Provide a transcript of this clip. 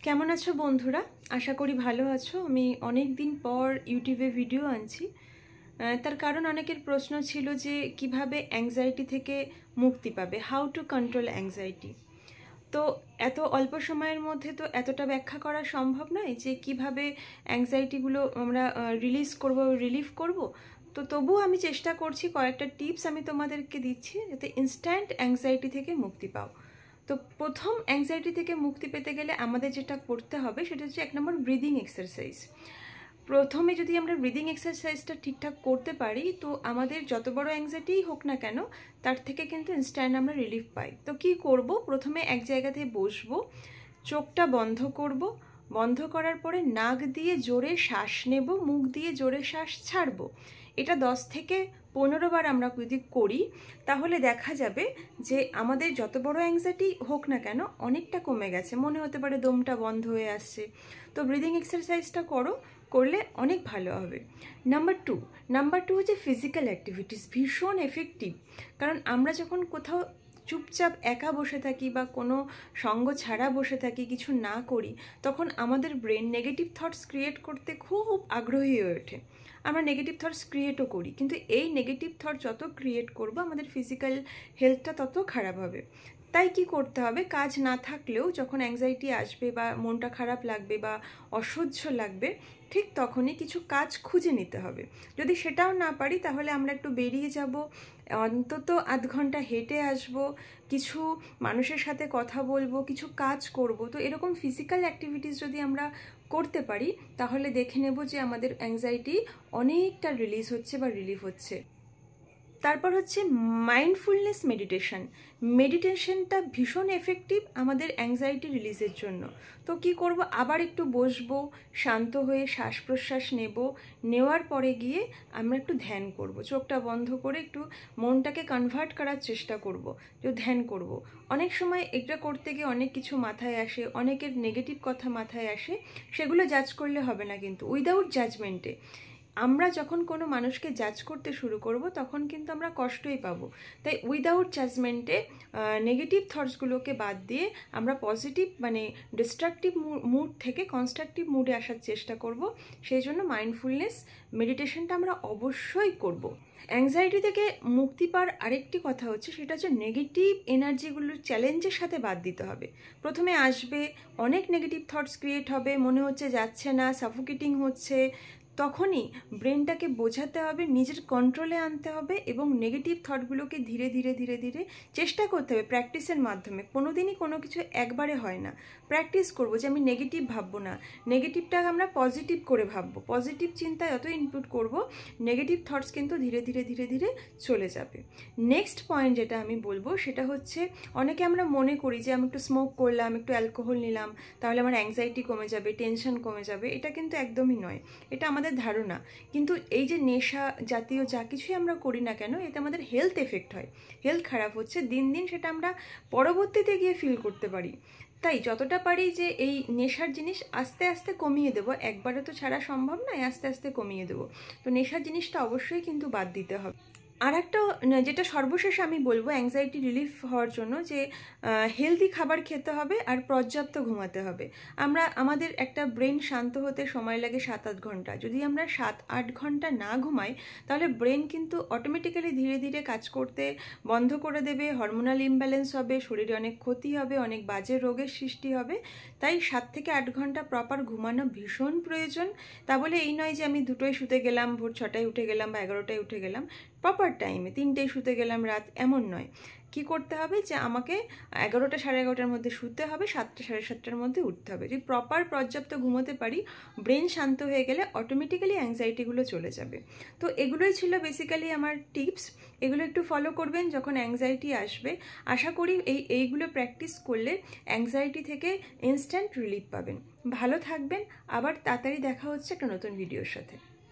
কেমন আছো বন্ধুরা? আশা করি ভালো আছো। আমি অনেক দিন পর ইউটিউবে ভিডিও আনছি। তার কারণ অনেকের প্রশ্ন ছিল যে কিভাবে অ্যাংজাইটি থেকে মুক্তি পাবে, হাউ টু কন্ট্রোল অ্যাংজাইটি। তো এত অল্প সময়ের মধ্যে তো এতটা ব্যাখ্যা করা সম্ভব নয় যে কিভাবে অ্যাংজাইটিগুলো আমরা রিলিফ করব। তো তবুও আমি চেষ্টা করছি, কয়েকটা টিপস আমি তোমাদেরকে দিচ্ছি যাতে ইনস্ট্যান্ট অ্যাংজাইটি থেকে মুক্তি পাও। তো প্রথম অ্যাংজাইটি থেকে মুক্তি পেতে গেলে আমাদের যেটা করতে হবে সেটা হচ্ছে 1 নম্বর ব্রিদিং এক্সারসাইজ। প্রথমে যদি আমরা ব্রিদিং এক্সারসাইজটা ঠিকঠাক করতে পারি তো আমাদের যত বড় অ্যাংজাইটিই হোক না কেন তার থেকে কিন্তু ইনস্ট্যান্ট আমরা রিলিফ পাই। তো কি করব, প্রথমে এক জায়গাতে বসবো, চোখটা বন্ধ করব, বন্ধ করার পরে নাক দিয়ে জোরে শ্বাস নেব, মুখ দিয়ে জোরে শ্বাস ছাড়বো। এটা 10 থেকে 15 বার আমরা যদি করি তাহলে দেখা যাবে যে আমাদের যত বড় অ্যাংজাইটি হোক না কেন অনেকটা কমে গেছে, মনে হতে পারে দমটা বন্ধ হয়ে আসছে। তো ব্রিদিং এক্সারসাইজটা করলে অনেক ভালো হবে। নাম্বার টু হচ্ছে ফিজিক্যাল অ্যাক্টিভিটিস, ভীষণ এফেক্টিভ। কারণ আমরা যখন কোথাও চুপচাপ একা বসে থাকি বা কোনো সঙ্গ ছাড়া বসে থাকি, কিছু না করি, তখন আমাদের ব্রেন নেগেটিভ থটস ক্রিয়েট করতে খুব আগ্রহী হয়ে ওঠে। আমরা নেগেটিভ থটস ক্রিয়েটও করি, কিন্তু এই নেগেটিভ থট যত ক্রিয়েট করব আমাদের ফিজিক্যাল হেলথটা তত খারাপ হবে। তাই কি করতে হবে, কাজ না থাকলেও যখন অ্যাংজাইটি আসবে বা মনটা খারাপ লাগবে বা অসহ্য লাগবে, ঠিক তখনই কিছু কাজ খুঁজে নিতে হবে। যদি সেটাও না পারি তাহলে আমরা একটু বেরিয়ে যাব, অন্তত আধ ঘন্টা হেঁটে আসব, কিছু মানুষের সাথে কথা বলবো, কিছু কাজ করব। তো এরকম ফিজিক্যাল অ্যাক্টিভিটিস যদি আমরা করতে পারি তাহলে দেখে নেব যে আমাদের অ্যাংজাইটি অনেকটা রিলিজ হচ্ছে বা রিলিফ হচ্ছে। তারপর হচ্ছে মাইন্ডফুলনেস মেডিটেশনটা ভীষণ এফেক্টিভ আমাদের অ্যাংজাইটি রিলিজের জন্য। তো কি করব, আবার একটু বসবো, শান্ত হয়ে শ্বাস প্রশ্বাস নেওয়ার পরে গিয়ে আমরা একটু ধ্যান করব, চোখটা বন্ধ করে একটু মনটাকে কনভার্ট করার চেষ্টা করব, একটু ধ্যান করব। অনেক সময় এটা করতে গিয়ে অনেক কিছু মাথায় আসে, অনেকের নেগেটিভ কথা মাথায় আসে, সেগুলো জাজ করলে হবে না, কিন্তু উইদাউট জাজমেন্টে। আমরা যখন কোনো মানুষকে জাজ করতে শুরু করব তখন কিন্তু আমরা কষ্টই পাবো। তাই উইদাউট জাজমেন্টে নেগেটিভ থটসগুলোকে বাদ দিয়ে আমরা পজিটিভ ডিস্ট্রাকটিভ মুড থেকে কনস্ট্রাকটিভ মুডে আসার চেষ্টা করব। সেই জন্য মাইন্ডফুলনেস মেডিটেশনটা আমরা অবশ্যই করব। অ্যাংজাইটি থেকে মুক্তি পাওয়ার আরেকটি কথা হচ্ছে, সেটা হচ্ছে নেগেটিভ এনার্জিগুলোর চ্যালেঞ্জের সাথে বাদ দিতে হবে। প্রথমে আসবে, অনেক নেগেটিভ থটস ক্রিয়েট হবে, মনে হচ্ছে যাচ্ছে না, সাফোকেটিং হচ্ছে, তখনই ব্রেনটাকে বোঝাতে হবে, নিজের কন্ট্রোলে আনতে হবে এবং নেগেটিভ থটগুলোকে ধীরে ধীরে ধীরে ধীরে চেষ্টা করতে হবে প্র্যাকটিসের মাধ্যমে। কোনোদিনই কোনো কিছু একবারে হয় না, প্র্যাকটিস করবো যে আমি নেগেটিভ ভাববো না, নেগেটিভটা আমরা পজিটিভ করে ভাববো, পজিটিভ চিন্তায় যত ইনপুট করব নেগেটিভ থটস কিন্তু ধীরে ধীরে ধীরে ধীরে চলে যাবে। নেক্সট পয়েন্ট যেটা আমি বলবো সেটা হচ্ছে, অনেকে আমরা মনে করি যে আমি একটু স্মোক করলাম, একটু অ্যালকোহল নিলাম, তাহলে আমার অ্যাংজাইটি কমে যাবে, টেনশন কমে যাবে। এটা কিন্তু একদমই নয়, এটা আমাদের ধারণা। কিন্তু এই যে নেশা জাতীয় যা কিছুই আমরা করি না কেন, এতে আমাদের হেলথ এফেক্ট হয়, হেলথ খারাপ হচ্ছে দিন দিন, সেটা আমরা পরবর্তীতে গিয়ে ফিল করতে পারি। তাই যতটা পারি যে এই নেশার জিনিস আস্তে আস্তে কমিয়ে দেবো, একবারে তো ছাড়া সম্ভব নয়, আস্তে আস্তে কমিয়ে দেবো। তো নেশার জিনিসটা অবশ্যই কিন্তু বাদ দিতে হবে। আর একটা যেটা সর্বশেষে আমি বলবো অ্যাংজাইটি রিলিফ হওয়ার জন্য, যে হেলদি খাবার খেতে হবে আর পর্যাপ্ত ঘুমাতে হবে। আমাদের একটা ব্রেন শান্ত হতে সময় লাগে 7-8 ঘন্টা। যদি আমরা 7-8 ঘন্টা না ঘুমাই তাহলে ব্রেন কিন্তু অটোমেটিক্যালি ধীরে ধীরে কাজ করতে বন্ধ করে দেবে, হরমোনাল ইমব্যালেন্স হবে, শরীরে অনেক ক্ষতি হবে, অনেক বাজে রোগের সৃষ্টি হবে। তাই 7 থেকে 8 ঘন্টা প্রপার ঘুমানো ভীষণ প্রয়োজন। তা বলে এই নয় যে আমি 2টোয় শুতে গেলাম, ভোর 6টায় উঠে গেলাম বা 11টায় উঠে গেলাম, প্রপার টাইমে 3টেয় শুতে গেলাম রাত, এমন নয়। কি করতে হবে যে আমাকে 11টা 11:30টার মধ্যে শুতে হবে, 7টা 7:30টার মধ্যে উঠতে হবে। যদি প্রপার পর্যাপ্ত ঘুমোতে পারি, ব্রেন শান্ত হয়ে গেলে অটোমেটিক্যালি অ্যাংজাইটিগুলো চলে যাবে। তো এগুলোই ছিল বেসিক্যালি আমার টিপস। এগুলো একটু ফলো করবেন যখন অ্যাংজাইটি আসবে। আশা করি এইগুলো প্র্যাকটিস করলে অ্যাংজাইটি থেকে ইনস্ট্যান্ট রিলিফ পাবেন। ভালো থাকবেন, আবার তাড়াতাড়ি দেখা হচ্ছে একটা নতুন ভিডিওর সাথে।